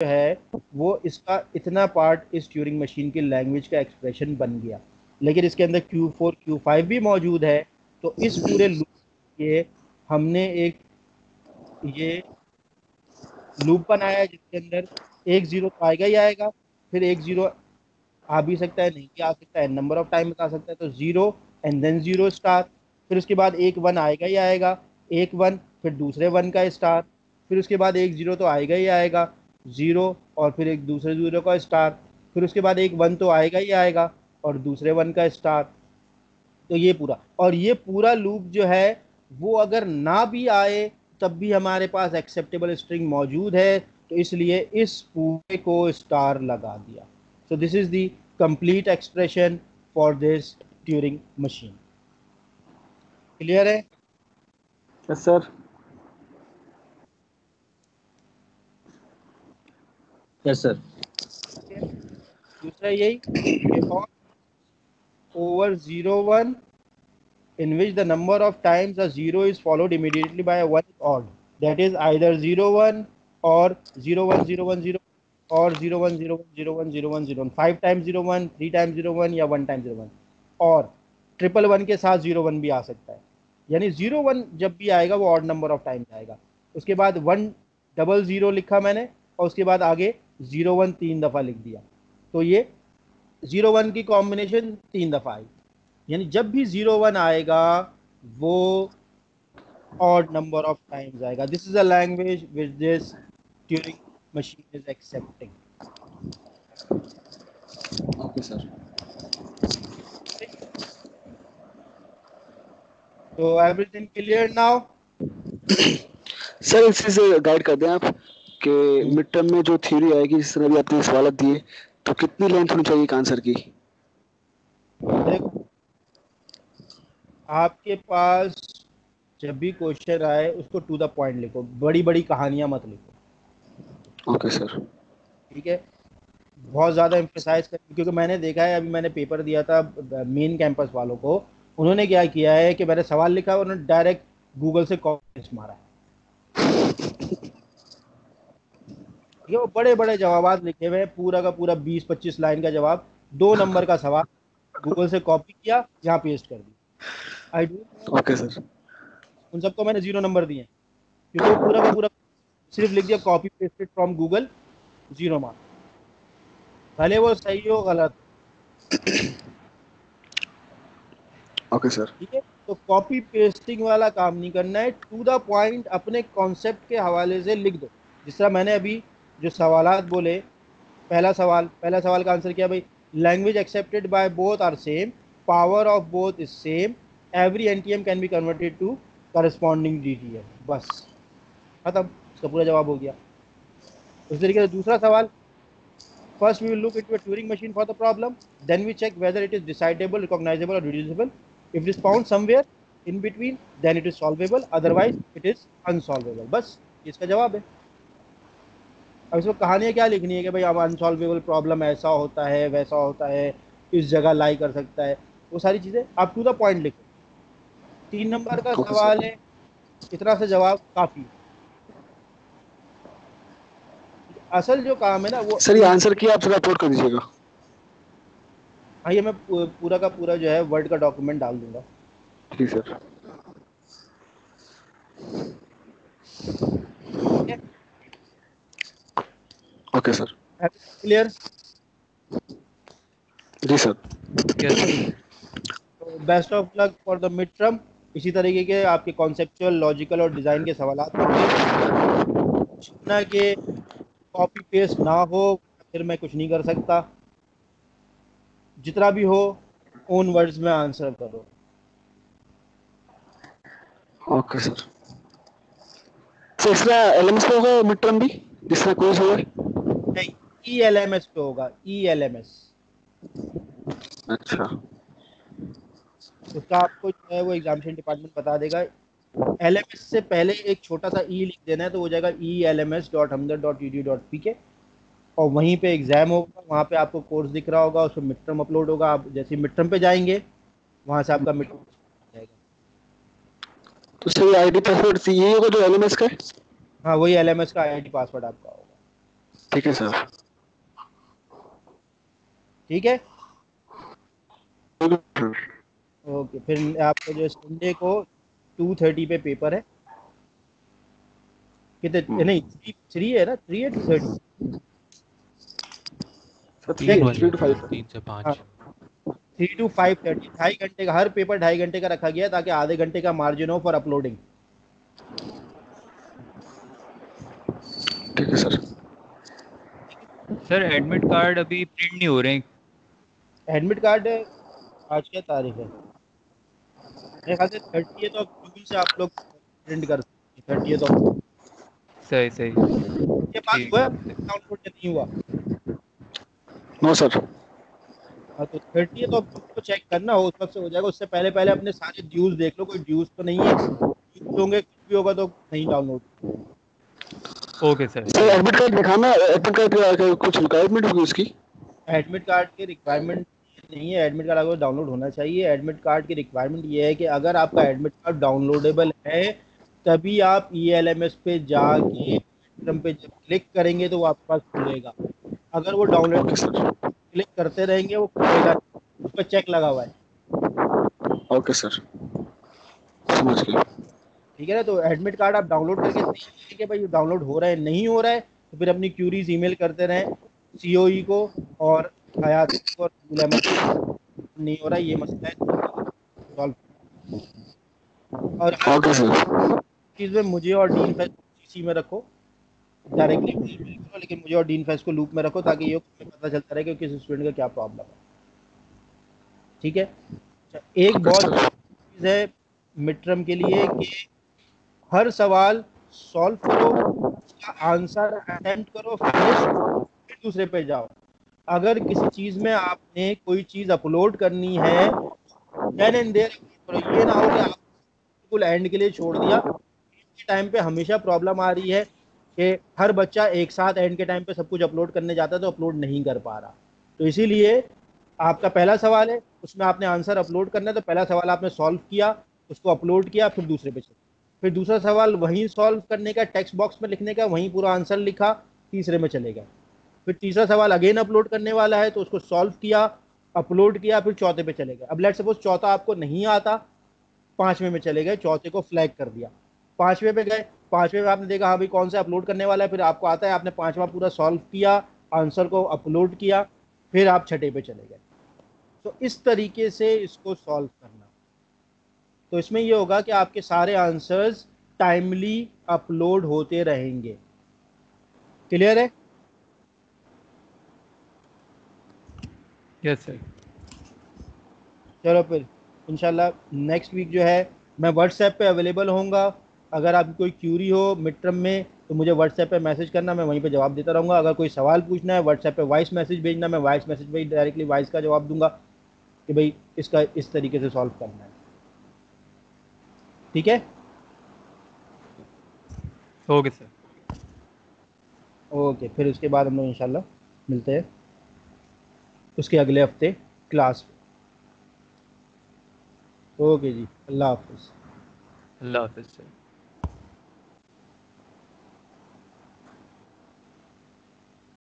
है वो इसका इतना पार्ट इस ट्यूरिंग मशीन की लैंग्वेज का एक्सप्रेशन बन गया, लेकिन इसके अंदर Q4 Q5 भी मौजूद है। तो इस पूरे लूप के हमने एक ये लूप बनाया है जिसके अंदर एक जीरो तो आएगा ही आएगा, फिर एक जीरो आ भी सकता है, नहीं भी आ सकता है, नंबर ऑफ टाइम आ सकता है, तो zero and than zero star, फिर उसके बाद एक वन आएगा ही आएगा, एक वन फिर दूसरे वन का स्टार, फिर उसके बाद एक जीरो तो आएगा ही आएगा, जीरो और फिर एक दूसरे जीरो का स्टार, फिर उसके बाद एक वन तो आएगा ही आएगा और दूसरे वन का स्टार। तो ये पूरा, और ये पूरा लूप जो है वो अगर ना भी आए तब भी हमारे पास एक्सेप्टेबल स्ट्रिंग मौजूद है, तो इसलिए इस पूरे को स्टार लगा दिया। So this is the complete expression for this Turing machine. Clear है? Yes sir. Yes sir. दूसरा यही कि over 01 in which the number of times a 0 is followed immediately by a 1 is odd. That is either 01 or 01010 or 0101010101, 5 times 01, 3 times 01 या 1 times 01, और triple one के साथ 01 भी आ सकता है। यानी 01 जब भी आएगा वो ऑड नंबर ऑफ टाइम्स आएगा। उसके बाद 100 लिखा मैंने और उसके बाद आगे 01 3 दफ़ा लिख दिया, तो ये 01 की कॉम्बिनेशन 3 दफ़ा आई, यानी जब भी 01 आएगा वो odd number of times आएगा। This is a language which this Turing machine is accepting. Okay sir. So everything clear now? Sir इसी से गाइड कर दें आप कि मिड टर्म में जो थ्योरी आएगी, जिस तरह भी आपने सवाल दिए, तो कितनी लेंथ होनी चाहिए एक आंसर की? देखो, आपके पास जब भी क्वेश्चन आए उसको टू द पॉइंट लिखो, बड़ी बड़ी कहानियां मत लिखो। Okay sir. ठीक है, बहुत ज़्यादा एम्फेसाइज कर, क्योंकि मैंने देखा है, अभी मैंने पेपर दिया था मेन कैंपस वालों को, उन्होंने क्या किया है कि मैंने सवाल लिखा, उन्होंने डायरेक्ट गूगल से कॉपी पेस्ट मारा है। ठीक है, वो बड़े बड़े जवाब लिखे हुए हैं, पूरा का पूरा 20-25 लाइन का जवाब, 2 नंबर का सवाल, गूगल से कॉपी किया, यहाँ पेस्ट कर दी। I do okay sir. उन सबको मैंने 0 नंबर दिए, क्योंकि वो पूरा का पूरा सिर्फ लिख दिया copy pasted from Google, 0 mark, भले वो सही हो गलत। Okay sir. ठीक है, तो कॉपी पेस्टिंग वाला काम नहीं करना है, टू द पॉइंट अपने कॉन्सेप्ट के हवाले से लिख दो। जिस तरह मैंने अभी जो सवालात बोले, पहला सवाल का आंसर क्या भाई, language accepted by both are same, power of both is same, every NTM can be converted to corresponding DTM, बस खत्म, इसका पूरा जवाब हो गया। उस तरीके से दूसरा सवाल, first we will look into a Turing machine for the problem, then we check whether it is decidable, recognizable और reducible, if it is found somewhere in between then it is solvable, otherwise it is unsolvable. बस इसका जवाब है। अब इसमें कहानियाँ क्या लिखनी है कि भाई अब अनसॉल्वेबल प्रॉब्लम ऐसा होता है, वैसा होता है, इस जगह लाई कर सकता है, वो सारी चीज़ें आप टू द पॉइंट लिखो। 3 नंबर का ओके सवाल सर। है, इतना से जवाब काफ़ी है। असल जो काम है ना वो सर ये आंसर की आप थोड़ा अपलोड कर दीजिएगा। हाँ, ये मैं पूरा का पूरा जो है वर्ड का डॉक्यूमेंट डाल दूंगा। जी सर। ठीक है, ओके सर। क्लियर? जी सर। Yes sir. तो best of luck for the mid term. इसी तरीके के आपके कॉन्सेप्चुअल, लॉजिकल और डिज़ाइन के सवाल होंगे, ना कि कॉपी पेस्ट ना हो, फिर मैं कुछ नहीं कर सकता। जितना भी हो ओन वर्ड्स में आंसर करो। Okay sir. सर इसका एलएमएस पे होगा मिड टर्म भी, जिस तरह क्विज होगा? नहीं, ELMS पे होगा, ELMS। अच्छा। उसका आपको जो है वो एग्जामिनेशन डिपार्टमेंट बता देगा। LMS से पहले एक छोटा सा ई लिख देना है तो हो जाएगा elms.hamdard.edu.pk, और वहीं पे एग्जाम होगा, वहाँ पे आपको कोर्स दिख रहा होगा, उसमें मिड टर्म अपलोड होगा। आप जैसे मिड टर्म पे जाएंगे वहाँ से आपका मिड जाएगा। तो सर आईडी पासवर्ड यही होगा जो एलएमएस का है? हाँ, वही LMS का IIT पासवर्ड आपका होगा। ठीक है सर। ठीक है, सर ओके। फिर आपको जो संडे को 2:30 पे पेपर है, कितने नहीं, थ्री है ना, 3 है 2:30? 3 देख, वाली 3 to होती है, 5 3 से हाँ, 5। 3 to 5:30, 2.5 घंटे का हर पेपर, 2.5 घंटे का रखा गया है, ताकि आधे घंटे का मार्जिन हो फॉर अपलोडिंग। ठीक है सर। सर एडमिट कार्ड अभी प्रिंट नहीं हो रहे हैं। एडमिट कार्ड आज क्या तारीख है? मेरे ख्याल से 30th of June से आप लोग प्रिंट कर सकते हैं। 30th of सही सही। के पास ठीक हुआ है। डाउनलोड या नहीं हुआ? No sir. हाँ, तो 30th of June को चेक करना हो, उस वक्त से हो जाएगा। उससे पहले पहले अपने सारे ड्यूज देख लो, कोई ड्यूज तो नहीं है। ड्यूज होंगे, कुछ भी होगा तो नहीं डाउनलोड। ओके सर, सर ठीक। एडमिट कार्ड दिखाना, एडमिट कार्ड का कुछ रिक्वायरमेंट होगी उसकी? एडमिट कार्ड की रिक्वायरमेंट नहीं है, एडमिट कार्ड आपको डाउनलोड होना चाहिए। एडमिट कार्ड की रिक्वायरमेंट ये है कि अगर आपका एडमिट कार्ड डाउनलोडेबल है, तभी आप ELMS पे जाके पे जब क्लिक करेंगे तो वो आपके पास खुलेगा। अगर वो डाउनलोड ओके सर। क्लिक करते रहेंगे, वो खुलेगा नहीं। उस पर चेक लगा हुआ है। ओके सर, समझ गया। ठीक है ना? तो एडमिट कार्ड आप डाउनलोड करके देखिए कि भाई डाउनलोड हो रहा है, नहीं हो रहा है तो फिर अपनी क्यूरीज ईमेल करते रहें COE को और हयात को और रसूल अहमद को। नहीं हो रहा है ये मसला है, सॉल्व। और हर ओके सर। चीज़ में मुझे और डीन फैज CC में रखो, डायरेक्टली ईमेल करो, लेकिन मुझे और डीन फैज को लूप में रखो, ताकि ये हमें पता चलता रहे कि किस स्टूडेंट का क्या प्रॉब्लम है। ठीक है? अच्छा, एक ओके बहुत सर। चीज़ है मिड टर्म के लिए कि हर सवाल सॉल्व करो, उसका आंसर अटेम्प्ट करो, फिनिश, फिर दूसरे पे जाओ। अगर किसी चीज़ में आपने कोई चीज़ अपलोड करनी है, देन एंड देयर करो। ये ना हो कि आप बिल्कुल एंड के लिए छोड़ दिया। के टाइम पे हमेशा प्रॉब्लम आ रही है कि हर बच्चा एक साथ एंड के टाइम पे सब कुछ अपलोड करने जाता है तो अपलोड नहीं कर पा रहा। तो इसीलिए आपका पहला सवाल है, उसमें आपने आंसर अपलोड करना है, तो पहला सवाल आपने सॉल्व किया, उसको अपलोड किया, फिर दूसरे पे चले। फिर दूसरा सवाल वहीं सॉल्व करने का, टेक्स्ट बॉक्स में लिखने का, वहीं पूरा आंसर लिखा, तीसरे में चले गए। फिर तीसरा सवाल अगेन अपलोड करने वाला है, तो उसको सॉल्व किया, अपलोड किया, फिर चौथे पे चले गए। अब लेट सपोज चौथा आपको नहीं आता, पांचवें में चले गए, चौथे को फ्लैग कर दिया, पांचवें पे गए, पांचवें में आपने देखा हाँ भाई कौन सा अपलोड करने वाला है, फिर आपको आता है, आपने पांचवा पूरा सॉल्व किया, आंसर को अपलोड किया, फिर आप छठे पे चले गए। तो इस तरीके से इसको सॉल्व करना। तो इसमें ये होगा कि आपके सारे आंसर्स टाइमली अपलोड होते रहेंगे। क्लियर है? Yes sir. चलो फिर इंशाल्लाह नेक्स्ट वीक जो है मैं व्हाट्सएप पे अवेलेबल होऊंगा। अगर आपकी कोई क्यूरी हो मिड टर्म में तो मुझे व्हाट्सएप पे मैसेज करना, मैं वहीं पे जवाब देता रहूँगा। अगर कोई सवाल पूछना है व्हाट्सएप पे वॉइस मैसेज भेजना, मैं वॉइस मैसेज पे डायरेक्टली वॉइस का जवाब दूंगा कि भाई इसका इस तरीके से सॉल्व करना है। ठीक है? Okay sir. ओके, फिर उसके बाद हम लोग इंशाल्लाह मिलते हैं उसके अगले हफ्ते क्लास में। ओके जी, अल्लाह हाफिज़। अल्लाह हाफिज़ सर।